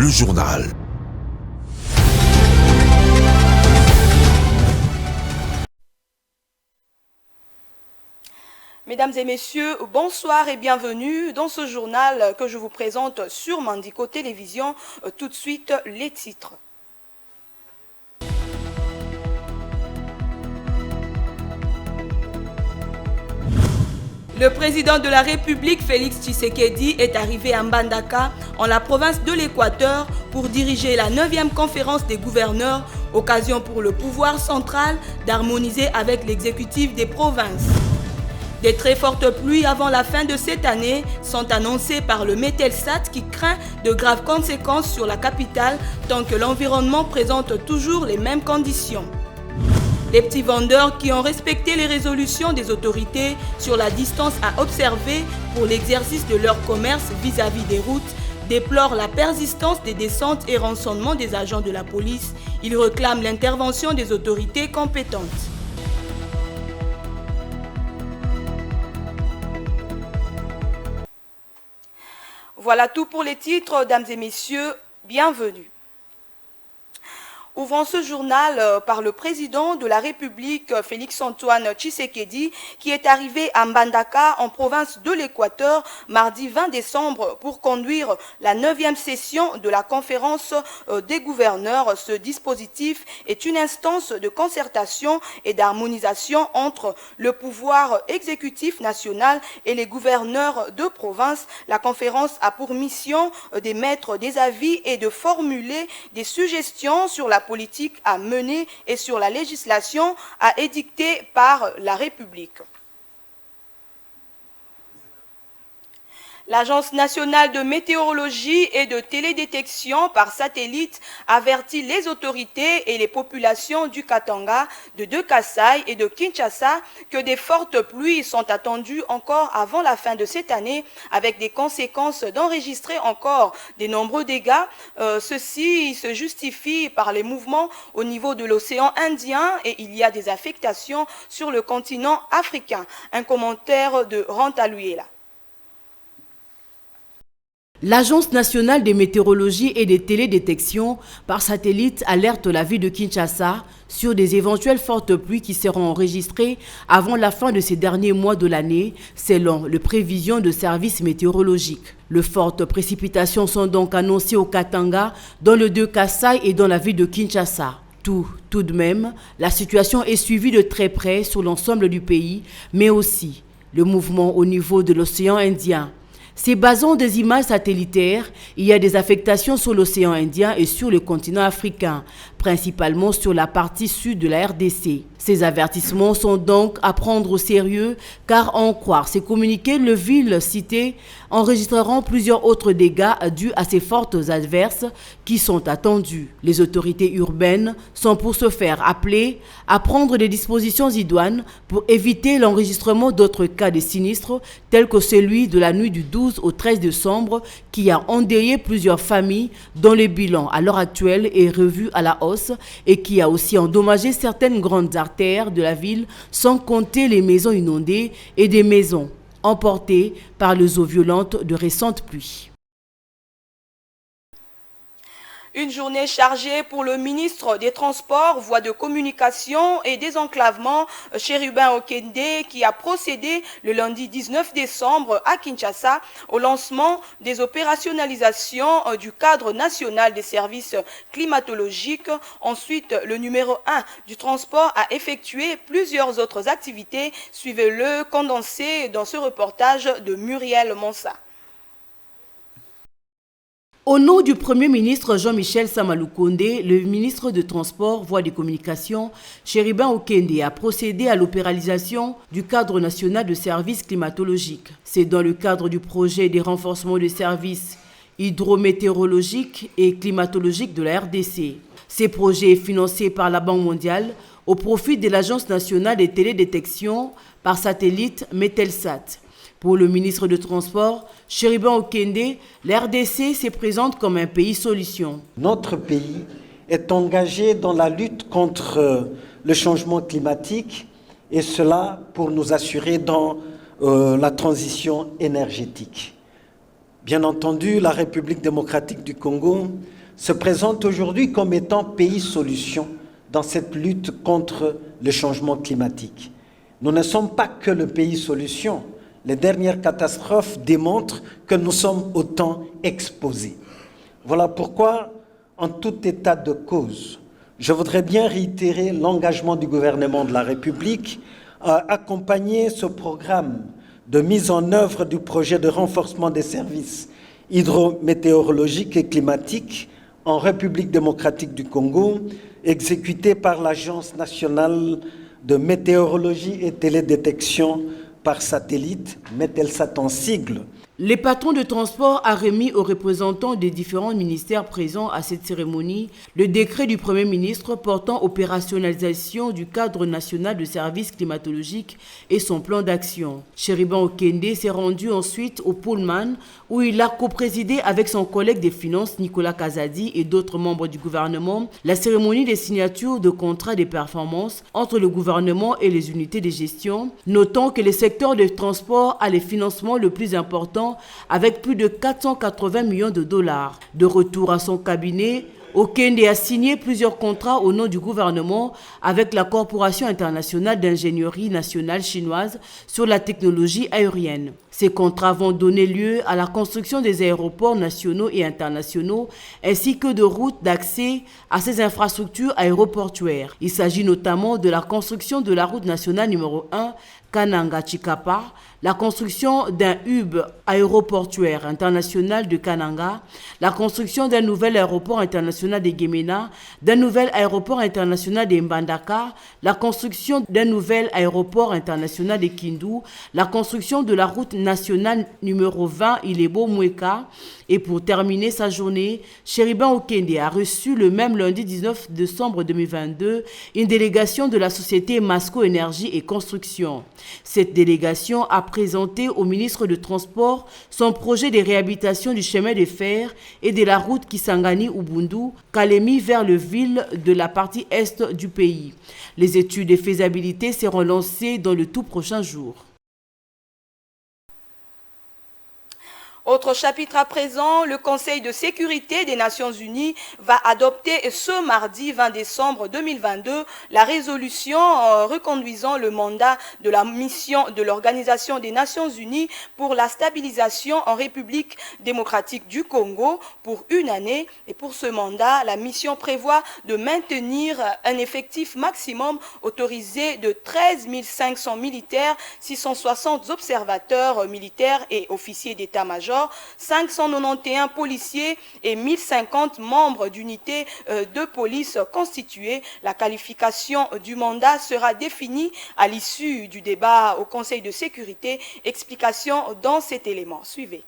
le journal. Mesdames et messieurs, bonsoir et bienvenue dans ce journal que je vous présente sur Mandiko Télévision. Tout de suite, les titres. Le président de la République, Félix Tshisekedi, est arrivé à Mbandaka, en la province de l'Équateur, pour diriger la 9e conférence des gouverneurs, occasion pour le pouvoir central d'harmoniser avec l'exécutif des provinces. Des très fortes pluies avant la fin de cette année sont annoncées par le Metelsat qui craint de graves conséquences sur la capitale tant que l'environnement présente toujours les mêmes conditions. Les petits vendeurs qui ont respecté les résolutions des autorités sur la distance à observer pour l'exercice de leur commerce vis-à-vis des routes déplorent la persistance des descentes et rançonnements des agents de la police. Ils réclament l'intervention des autorités compétentes. Voilà tout pour les titres, dames et messieurs, bienvenue. Ouvrons ce journal par le président de la République, Félix-Antoine Tshisekedi, qui est arrivé à Mbandaka, en province de l'Équateur, mardi 20 décembre, pour conduire la 9e session de la conférence des gouverneurs. Ce dispositif est une instance de concertation et d'harmonisation entre le pouvoir exécutif national et les gouverneurs de province. La conférence a pour mission d'émettre des avis et de formuler des suggestions sur la politique à mener et sur la législation à édicter par la République. L'Agence nationale de météorologie et de télédétection par satellite avertit les autorités et les populations du Katanga, de Kasai et de Kinshasa que des fortes pluies sont attendues encore avant la fin de cette année, avec des conséquences d'enregistrer encore de nombreux dégâts. Ceci se justifie par les mouvements au niveau de l'océan Indien et il y a des affectations sur le continent africain. Un commentaire de Rantalouela. L'Agence nationale des météorologies et des télédétections par satellite alerte la ville de Kinshasa sur des éventuelles fortes pluies qui seront enregistrées avant la fin de ces derniers mois de l'année, selon les prévisions de services météorologiques. De fortes précipitations sont donc annoncées au Katanga, dans le Kasai et dans la ville de Kinshasa. Tout de même, la situation est suivie de très près sur l'ensemble du pays, mais aussi le mouvement au niveau de l'océan Indien. Se basant des images satellitaires, il y a des affectations sur l'océan Indien et sur le continent africain, principalement sur la partie sud de la RDC. Ces avertissements sont donc à prendre au sérieux car en croire ces communiqués, les villes citées enregistreront plusieurs autres dégâts dus à ces fortes averses qui sont attendues. Les autorités urbaines sont pour ce faire appelées à prendre des dispositions idoines pour éviter l'enregistrement d'autres cas de sinistres tels que celui de la nuit du 12 au 13 décembre qui a endeuillé plusieurs familles dont le bilan à l'heure actuelle est revu à la hausse et qui a aussi endommagé certaines grandes artères de la ville sans compter les maisons inondées et des maisons emportées par les eaux violentes de récentes pluies. Une journée chargée pour le ministre des Transports, Voies de communication et désenclavement, Chérubin Okende, qui a procédé le lundi 19 décembre à Kinshasa au lancement des opérationnalisations du cadre national des services climatologiques. Ensuite, le numéro 1 du transport a effectué plusieurs autres activités. Suivez-le condensé dans ce reportage de Muriel Monsa. Au nom du Premier ministre Jean-Michel Samaloukonde, le ministre de Transport, Voies de communication, Chérubin Okende, a procédé à l'opéralisation du cadre national de services climatologiques. C'est dans le cadre du projet de renforcement des services hydrométéorologiques et climatologiques de la RDC. Ce projet est financé par la Banque mondiale au profit de l'Agence nationale des télédétections par satellite Metelsat. Pour le ministre de Transport, Chérubin Okende, la RDC se présente comme un pays solution. Notre pays est engagé dans la lutte contre le changement climatique et cela pour nous assurer dans la transition énergétique. Bien entendu, la République démocratique du Congo se présente aujourd'hui comme étant pays solution dans cette lutte contre le changement climatique. Nous ne sommes pas que le pays solution. Les dernières catastrophes démontrent que nous sommes autant exposés. Voilà pourquoi, en tout état de cause, je voudrais bien réitérer l'engagement du gouvernement de la République à accompagner ce programme de mise en œuvre du projet de renforcement des services hydrométéorologiques et climatiques en République démocratique du Congo, exécuté par l'Agence nationale de météorologie et télédétection par satellite, Metelsat en sigle. Les patrons de transport a remis aux représentants des différents ministères présents à cette cérémonie le décret du Premier ministre portant opérationnalisation du cadre national de services climatologiques et son plan d'action. Chériban Okende s'est rendu ensuite au Pullman où il a coprésidé avec son collègue des finances Nicolas Kazadi et d'autres membres du gouvernement la cérémonie des signatures de contrats de performance entre le gouvernement et les unités de gestion, notant que le secteur du transport a les financements le plus important avec plus de 480 millions de dollars. De retour à son cabinet, Okende a signé plusieurs contrats au nom du gouvernement avec la Corporation internationale d'ingénierie nationale chinoise sur la technologie aérienne. Ces contrats vont donner lieu à la construction des aéroports nationaux et internationaux ainsi que de routes d'accès à ces infrastructures aéroportuaires. Il s'agit notamment de la construction de la route nationale numéro 1 Kananga-Chikapa, la construction d'un hub aéroportuaire international de Kananga, la construction d'un nouvel aéroport international de Gemena, d'un nouvel aéroport international de Mbandaka, la construction d'un nouvel aéroport international de Kindu, la construction de la route nationale numéro 20 Ilebo-Mweka. Et pour terminer sa journée, Chériban Okende a reçu le même lundi 19 décembre 2022 une délégation de la société Masco Énergie et Construction. Cette délégation a présenté au ministre de Transport son projet de réhabilitation du chemin de fer et de la route Kisangani-Ubundu-Kalemi vers le ville de la partie est du pays. Les études de faisabilité seront lancées dans le tout prochain jour. Autre chapitre à présent, le Conseil de sécurité des Nations Unies va adopter ce mardi 20 décembre 2022 la résolution reconduisant le mandat de la mission de l'Organisation des Nations Unies pour la stabilisation en République démocratique du Congo pour une année. Et pour ce mandat, la mission prévoit de maintenir un effectif maximum autorisé de 13 500 militaires, 660 observateurs militaires et officiers d'état-major, 591 policiers et 1050 membres d'unités de police constituées. La qualification du mandat sera définie à l'issue du débat au Conseil de sécurité. Explication dans cet élément. Suivez.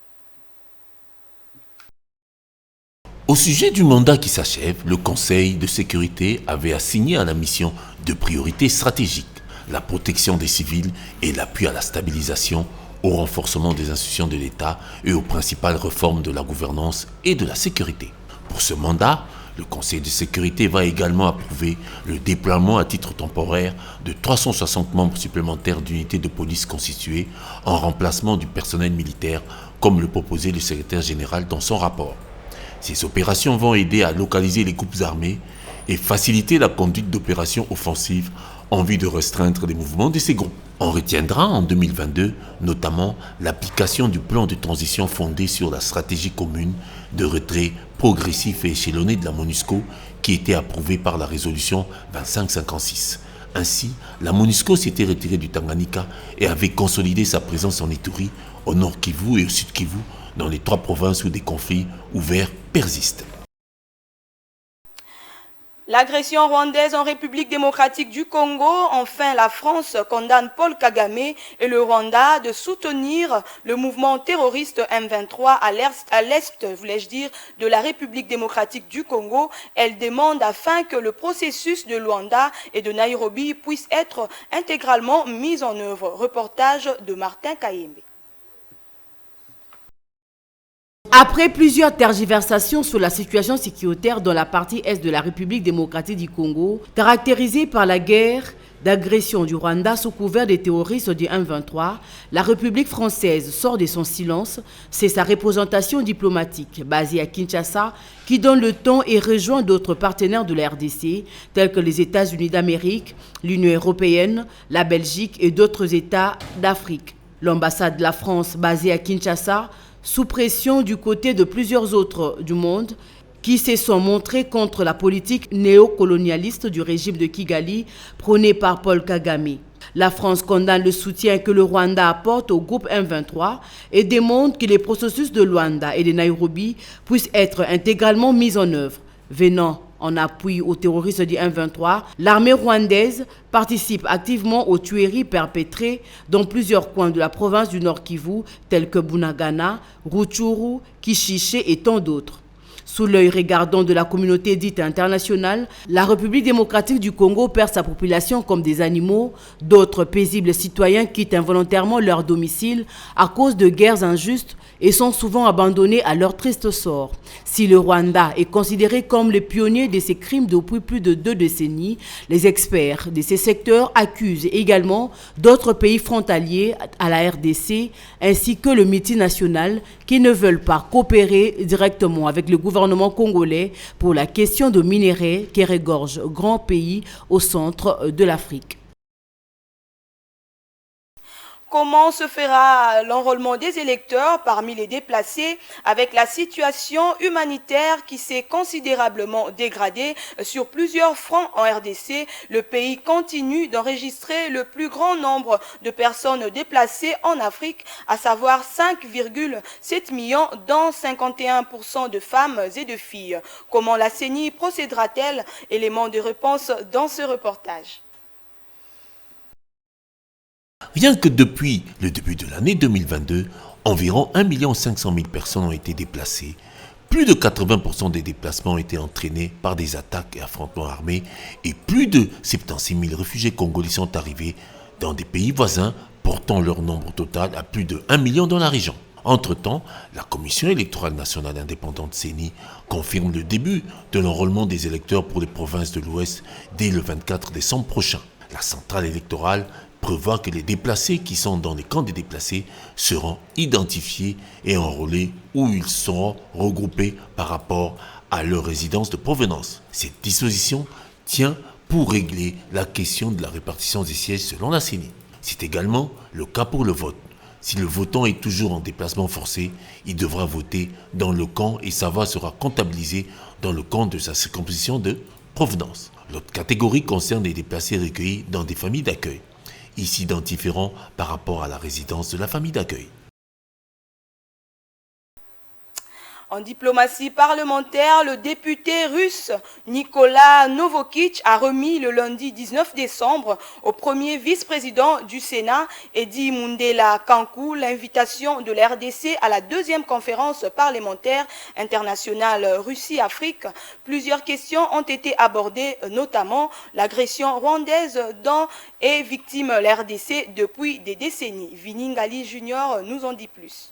Au sujet du mandat qui s'achève, le Conseil de sécurité avait assigné à la mission deux priorités stratégiques, la protection des civils et l'appui à la stabilisation, au renforcement des institutions de l'État et aux principales réformes de la gouvernance et de la sécurité. Pour ce mandat, le Conseil de sécurité va également approuver le déploiement à titre temporaire de 360 membres supplémentaires d'unités de police constituées en remplacement du personnel militaire, comme le proposait le secrétaire général dans son rapport. Ces opérations vont aider à localiser les groupes armés et faciliter la conduite d'opérations offensives en vue de restreindre les mouvements de ces groupes. On retiendra en 2022 notamment l'application du plan de transition fondé sur la stratégie commune de retrait progressif et échelonné de la MONUSCO qui était approuvé par la résolution 2556. Ainsi, la MONUSCO s'était retirée du Tanganyika et avait consolidé sa présence en Ituri, au nord Kivu et au sud Kivu, dans les 3 provinces où des conflits ouverts persistent. L'agression rwandaise en République démocratique du Congo, enfin la France condamne Paul Kagame et le Rwanda de soutenir le mouvement terroriste M23 à l'est, voulais-je dire, de la République démocratique du Congo. Elle demande afin que le processus de Luanda et de Nairobi puisse être intégralement mis en œuvre. Reportage de Martin Kayembe. Après plusieurs tergiversations sur la situation sécuritaire dans la partie est de la République démocratique du Congo, caractérisée par la guerre, d'agression du Rwanda sous couvert des terroristes du M23, la République française sort de son silence. C'est sa représentation diplomatique basée à Kinshasa qui donne le ton et rejoint d'autres partenaires de la RDC tels que les États-Unis d'Amérique, l'Union européenne, la Belgique et d'autres États d'Afrique. L'ambassade de la France basée à Kinshasa, sous pression du côté de plusieurs autres du monde, qui se sont montrés contre la politique néocolonialiste du régime de Kigali prônée par Paul Kagame. La France condamne le soutien que le Rwanda apporte au groupe M23 et démontre que les processus de Luanda et de Nairobi puissent être intégralement mis en œuvre. Venant en appui aux terroristes du M23, l'armée rwandaise participe activement aux tueries perpétrées dans plusieurs coins de la province du Nord Kivu, tels que Bunagana, Rutshuru, Kishiché et tant d'autres. Sous l'œil regardant de la communauté dite internationale, la République démocratique du Congo perd sa population comme des animaux. D'autres paisibles citoyens quittent involontairement leur domicile à cause de guerres injustes et sont souvent abandonnés à leur triste sort. Si le Rwanda est considéré comme le pionnier de ces crimes depuis plus de 2 décennies, les experts de ces secteurs accusent également d'autres pays frontaliers à la RDC ainsi que le multinational qui ne veulent pas coopérer directement avec le gouvernement congolais pour la question de minerais qui regorge grand pays au centre de l'Afrique. Comment se fera l'enrôlement des électeurs parmi les déplacés avec la situation humanitaire qui s'est considérablement dégradée sur plusieurs fronts en RDC? Le pays continue d'enregistrer le plus grand nombre de personnes déplacées en Afrique, à savoir 5,7 millions, dont 51% de femmes et de filles. Comment la CENI procédera-t-elle? Élément de réponse dans ce reportage. Rien que depuis le début de l'année 2022, environ 1 500 000 personnes ont été déplacées. Plus de 80% des déplacements ont été entraînés par des attaques et affrontements armés et plus de 76 000 réfugiés congolais sont arrivés dans des pays voisins, portant leur nombre total à plus de 1 million dans la région. Entre-temps, la Commission électorale nationale indépendante CENI confirme le début de l'enrôlement des électeurs pour les provinces de l'Ouest dès le 24 décembre prochain. La centrale électorale prévoit que les déplacés qui sont dans les camps des déplacés seront identifiés et enrôlés où ils seront regroupés par rapport à leur résidence de provenance. Cette disposition tient pour régler la question de la répartition des sièges selon la CENI. C'est également le cas pour le vote. Si le votant est toujours en déplacement forcé, il devra voter dans le camp et sa voix sera comptabilisée dans le camp de sa circonscription de provenance. L'autre catégorie concerne les déplacés recueillis dans des familles d'accueil. Ils s'identifieront par rapport à la résidence de la famille d'accueil. En diplomatie parlementaire, le député russe Nicolas Novokitch a remis le lundi 19 décembre au premier vice-président du Sénat, Edi Mundela Kankou, l'invitation de la RDC à la deuxième conférence parlementaire internationale Russie-Afrique. Plusieurs questions ont été abordées, notamment l'agression rwandaise dont est victime la RDC depuis des décennies. Viningali Junior nous en dit plus.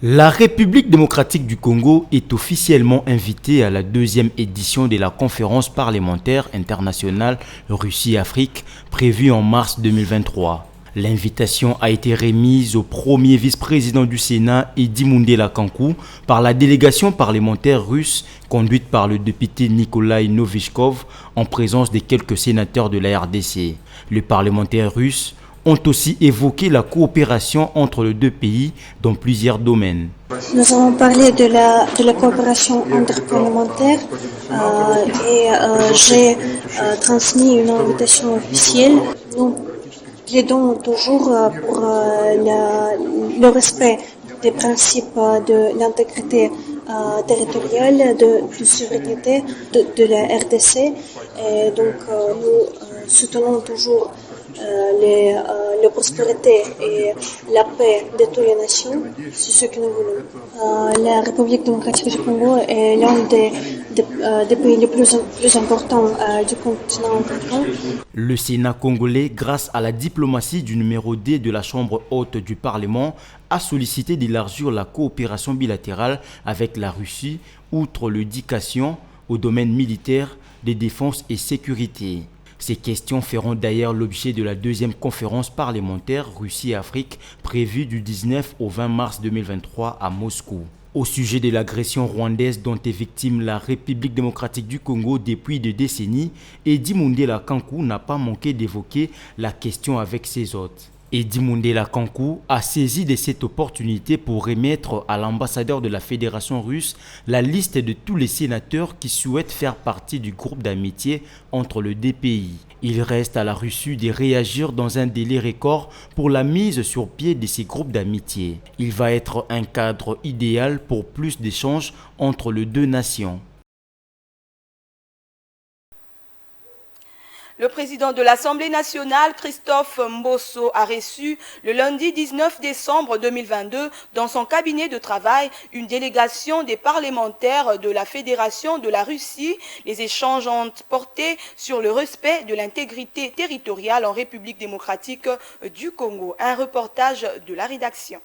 La République démocratique du Congo est officiellement invitée à la deuxième édition de la conférence parlementaire internationale Russie-Afrique prévue en mars 2023. L'invitation a été remise au premier vice-président du Sénat, Edi Mundela Kankou, par la délégation parlementaire russe conduite par le député Nikolai Novichkov en présence de quelques sénateurs de la RDC. Les parlementaires russes ont aussi évoqué la coopération entre les deux pays dans plusieurs domaines. Nous avons parlé de la coopération interparlementaire et j'ai transmis une invitation officielle. Nous plaidons toujours pour le respect des principes de l'intégrité territoriale, de souveraineté de la RDC. Et donc nous soutenons toujours la prospérité et la paix de toutes les nations, c'est ce que nous voulons. La République démocratique du Congo est l'un des pays les plus importants du continent africain. Le Sénat congolais, grâce à la diplomatie du numéro D de la Chambre haute du Parlement, a sollicité d'élargir la coopération bilatérale avec la Russie, outre l'éducation au domaine militaire, de défense et sécurité. Ces questions feront d'ailleurs l'objet de la deuxième conférence parlementaire Russie-Afrique prévue du 19 au 20 mars 2023 à Moscou. Au sujet de l'agression rwandaise dont est victime la République démocratique du Congo depuis des décennies, Edi Mundela Kankou n'a pas manqué d'évoquer la question avec ses hôtes. Edi Mundela Kankou a saisi de cette opportunité pour remettre à l'ambassadeur de la Fédération russe la liste de tous les sénateurs qui souhaitent faire partie du groupe d'amitié entre les deux pays. Il reste à la Russie de réagir dans un délai record pour la mise sur pied de ces groupes d'amitié. Il va être un cadre idéal pour plus d'échanges entre les deux nations. Le président de l'Assemblée nationale, Christophe Mbosso, a reçu le lundi 19 décembre 2022 dans son cabinet de travail une délégation des parlementaires de la Fédération de la Russie. Les échanges ont porté sur le respect de l'intégrité territoriale en République démocratique du Congo. Un reportage de la rédaction.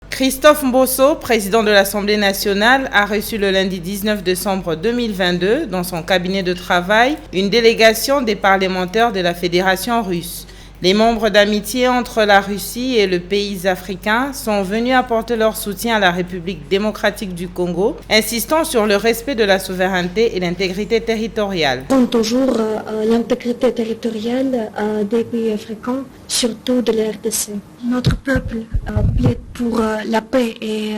Christophe Mbosso, président de l'Assemblée nationale, a reçu le lundi 19 décembre 2022 dans son cabinet de travail une délégation des parlementaires de la Fédération russe. Les membres d'amitié entre la Russie et le pays africain sont venus apporter leur soutien à la République démocratique du Congo, insistant sur le respect de la souveraineté et l'intégrité territoriale. Toujours l'intégrité territoriale des pays africains, surtout de la RDC. Notre peuple plaide pour la paix et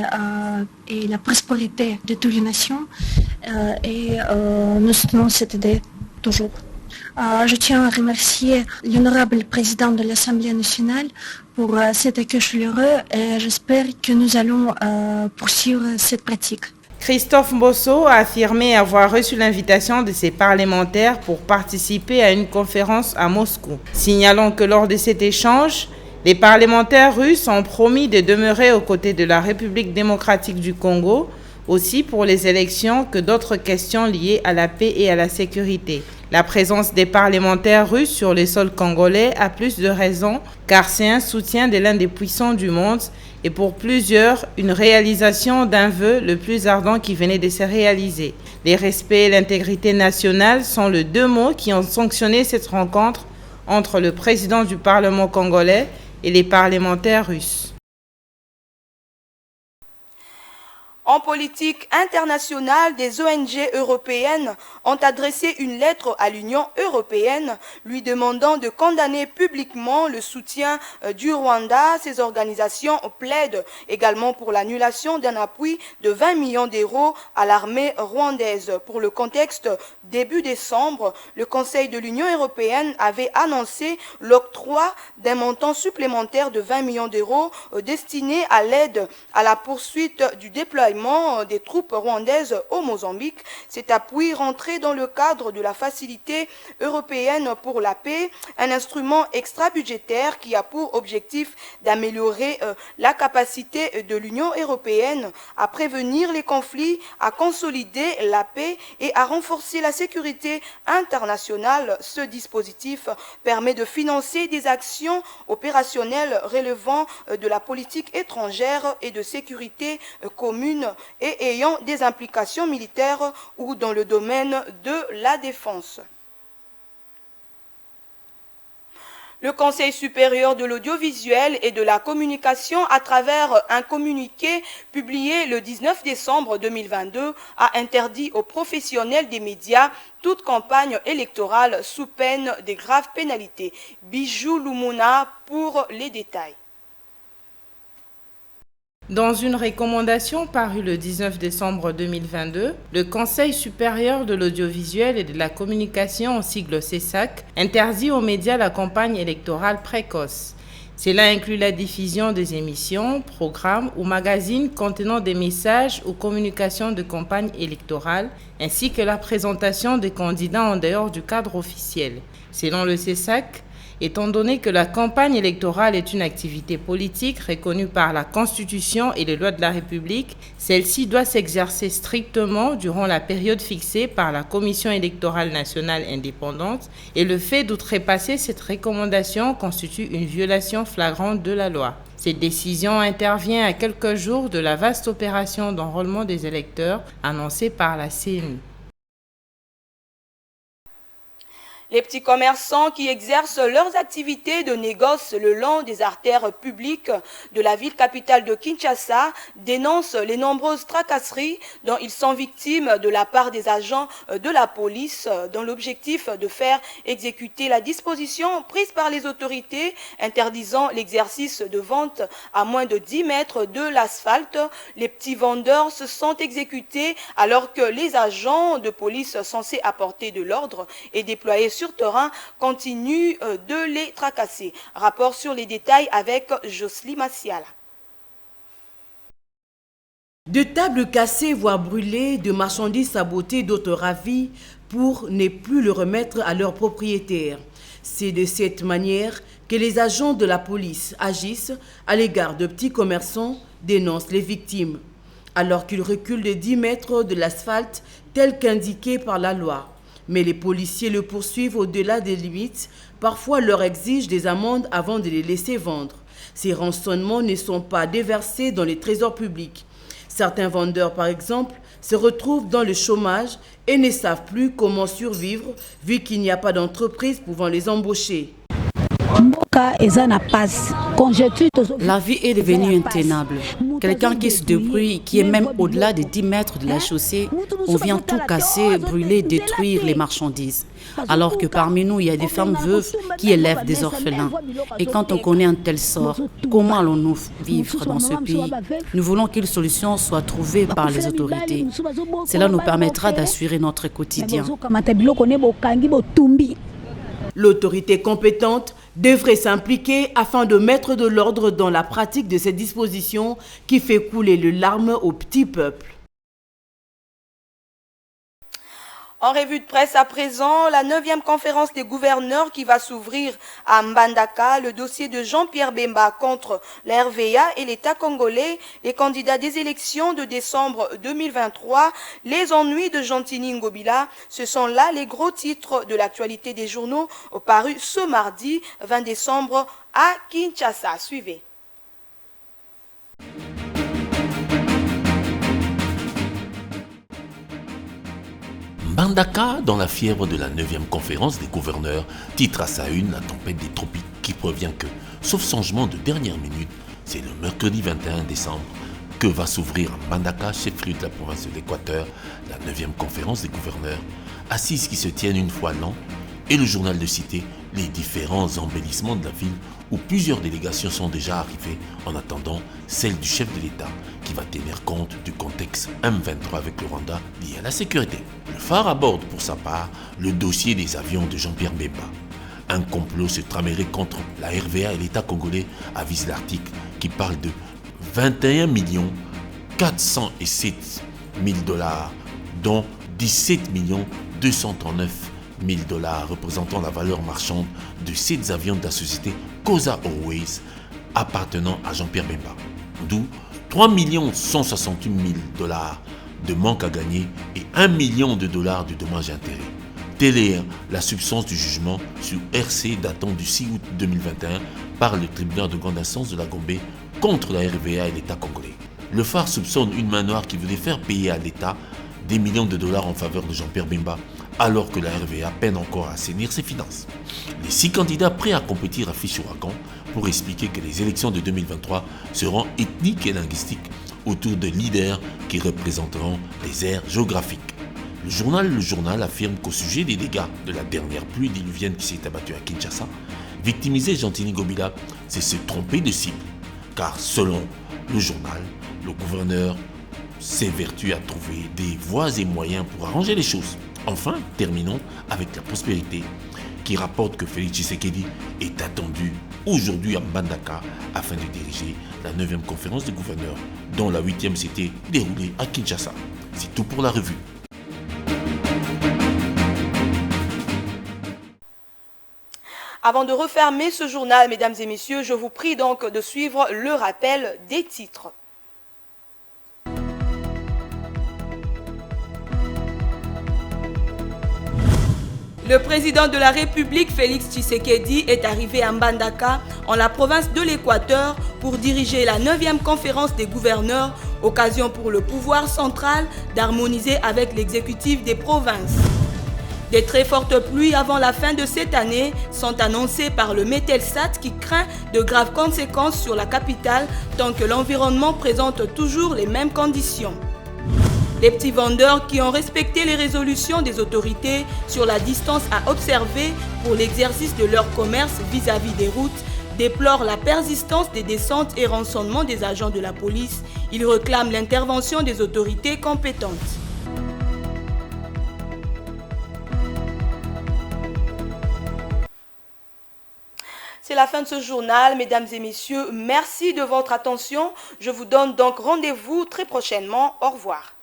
la prospérité de toutes les nations et nous soutenons cette idée toujours. Je tiens à remercier l'honorable président de l'Assemblée nationale pour cet accueil chaleureux et j'espère que nous allons poursuivre cette pratique. Christophe Mbosso a affirmé avoir reçu l'invitation de ses parlementaires pour participer à une conférence à Moscou, signalant que lors de cet échange, les parlementaires russes ont promis de demeurer aux côtés de la République démocratique du Congo, aussi pour les élections que d'autres questions liées à la paix et à la sécurité. La présence des parlementaires russes sur le sol congolais a plus de raisons car c'est un soutien de l'un des puissants du monde et pour plusieurs, une réalisation d'un vœu le plus ardent qui venait de se réaliser. Le respect et l'intégrité nationale sont les deux mots qui ont sanctionné cette rencontre entre le président du Parlement congolais et les parlementaires russes. En politique internationale, des ONG européennes ont adressé une lettre à l'Union européenne lui demandant de condamner publiquement le soutien du Rwanda. Ces organisations plaident également pour l'annulation d'un appui de 20 millions d'euros à l'armée rwandaise. Pour le contexte, début décembre, le Conseil de l'Union européenne avait annoncé l'octroi d'un montant supplémentaire de 20 millions d'euros destiné à l'aide à la poursuite du déploiement des troupes rwandaises au Mozambique. Cet appui rentrait dans le cadre de la Facilité européenne pour la paix, un instrument extra-budgétaire qui a pour objectif d'améliorer la capacité de l'Union européenne à prévenir les conflits, à consolider la paix et à renforcer la sécurité internationale. Ce dispositif permet de financer des actions opérationnelles relevant de la politique étrangère et de sécurité commune et ayant des implications militaires ou dans le domaine de la défense. Le Conseil supérieur de l'audiovisuel et de la communication, à travers un communiqué publié le 19 décembre 2022, a interdit aux professionnels des médias toute campagne électorale sous peine de graves pénalités. Bijou Lumuna pour les détails. Dans une recommandation parue le 19 décembre 2022, le Conseil supérieur de l'audiovisuel et de la communication, en sigle CESAC, interdit aux médias la campagne électorale précoce. Cela inclut la diffusion des émissions, programmes ou magazines contenant des messages ou communications de campagne électorale, ainsi que la présentation des candidats en dehors du cadre officiel. Selon le CESAC, Étant donné que la campagne électorale est une activité politique reconnue par la Constitution et les lois de la République, celle-ci doit s'exercer strictement durant la période fixée par la Commission électorale nationale indépendante et le fait d'outrepasser cette recommandation constitue une violation flagrante de la loi. Cette décision intervient à quelques jours de la vaste opération d'enrôlement des électeurs annoncée par la CENI. Les petits commerçants qui exercent leurs activités de négoce le long des artères publiques de la ville capitale de Kinshasa dénoncent les nombreuses tracasseries dont ils sont victimes de la part des agents de la police dans l'objectif de faire exécuter la disposition prise par les autorités interdisant l'exercice de vente à moins de 10 mètres de l'asphalte. Les petits vendeurs se sont exécutés alors que les agents de police censés apporter de l'ordre et déployer sur terrain continue de les tracasser. Rapport sur les détails avec Jocelyne Massiala. De tables cassées, voire brûlées, de marchandises sabotées, d'autres ravies pour ne plus le remettre à leurs propriétaires. C'est de cette manière que les agents de la police agissent à l'égard de petits commerçants, dénoncent les victimes, alors qu'ils reculent de 10 mètres de l'asphalte tel qu'indiqué par la loi. Mais les policiers le poursuivent au-delà des limites, parfois leur exigent des amendes avant de les laisser vendre. Ces rançonnements ne sont pas déversés dans les trésors publics. Certains vendeurs, par exemple, se retrouvent dans le chômage et ne savent plus comment survivre vu qu'il n'y a pas d'entreprise pouvant les embaucher. La vie est devenue intenable. Quelqu'un qui se débrouille, qui est même au-delà de 10 mètres de la chaussée, on vient tout casser, brûler, détruire les marchandises. Alors que parmi nous, il y a des femmes veuves qui élèvent des orphelins. Et quand on connaît un tel sort, comment allons-nous vivre dans ce pays? Nous voulons qu'une solution soit trouvée par les autorités. Cela nous permettra d'assurer notre quotidien. L'autorité compétente devrait s'impliquer afin de mettre de l'ordre dans la pratique de cette disposition qui fait couler le larmes au petit peuple. En revue de presse à présent, la 9e conférence des gouverneurs qui va s'ouvrir à Mbandaka, le dossier de Jean-Pierre Bemba contre la RVA et l'État congolais, les candidats des élections de décembre 2023, les ennuis de Gentini Ngobila, ce sont là les gros titres de l'actualité des journaux parus ce mardi 20 décembre à Kinshasa. Suivez. Mbandaka, dans la fièvre de la 9e conférence des gouverneurs, titre à sa une la tempête des tropiques qui prévient que, sauf changement de dernière minute, c'est le mercredi 21 décembre que va s'ouvrir à Mbandaka, chef-lieu de la province de l'Équateur, la 9e conférence des gouverneurs, assises qui se tiennent une fois l'an, et le journal de cité les différents embellissements de la ville où plusieurs délégations sont déjà arrivées en attendant celle du chef de l'État qui va tenir compte du contexte M23 avec le Rwanda lié à la sécurité. Le phare aborde pour sa part le dossier des avions de Jean-Pierre Bemba. Un complot se tramerait contre la RVA et l'État congolais, avise l'article qui parle de 21 407 000 $, dont 17 239 000 $, représentant la valeur marchande de 7 avions de la société Cosa Airways appartenant à Jean-Pierre Bemba. D'où 3 168 000 $ de manque à gagner et 1 million de dollars de dommages et intérêts. Telle est la substance du jugement sur RC datant du 6 août 2021 par le tribunal de grande instance de la Gombe contre la RVA et l'État congolais. Le phare soupçonne une main noire qui voulait faire payer à l'État des millions de dollars en faveur de Jean-Pierre Bemba, alors que la RVA peine encore à assainir ses finances. Les 6 candidats prêts à compétir affichent ouragan pour expliquer que les élections de 2023 seront ethniques et linguistiques autour de leaders qui représenteront les aires géographiques. Le journal affirme qu'au sujet des dégâts de la dernière pluie diluvienne qui s'est abattue à Kinshasa, victimiser Gentini Ngobila, c'est se tromper de cible, car selon le journal, le gouverneur s'évertue à trouver des voies et moyens pour arranger les choses. Enfin, terminons avec la prospérité, qui rapporte que Félix Tshisekedi est attendu aujourd'hui à Mbandaka afin de diriger la 9e conférence des gouverneurs, dont la 8e s'était déroulée à Kinshasa. C'est tout pour la revue. Avant de refermer ce journal, mesdames et messieurs, je vous prie donc de suivre le rappel des titres. Le président de la République, Félix Tshisekedi, est arrivé à Mbandaka, en la province de l'Équateur, pour diriger la 9e conférence des gouverneurs, occasion pour le pouvoir central d'harmoniser avec l'exécutif des provinces. Des très fortes pluies avant la fin de cette année sont annoncées par le Metelsat qui craint de graves conséquences sur la capitale tant que l'environnement présente toujours les mêmes conditions. Les petits vendeurs qui ont respecté les résolutions des autorités sur la distance à observer pour l'exercice de leur commerce vis-à-vis des routes déplorent la persistance des descentes et rançonnements des agents de la police. Ils réclament l'intervention des autorités compétentes. C'est la fin de ce journal, mesdames et messieurs. Merci de votre attention. Je vous donne donc rendez-vous très prochainement. Au revoir.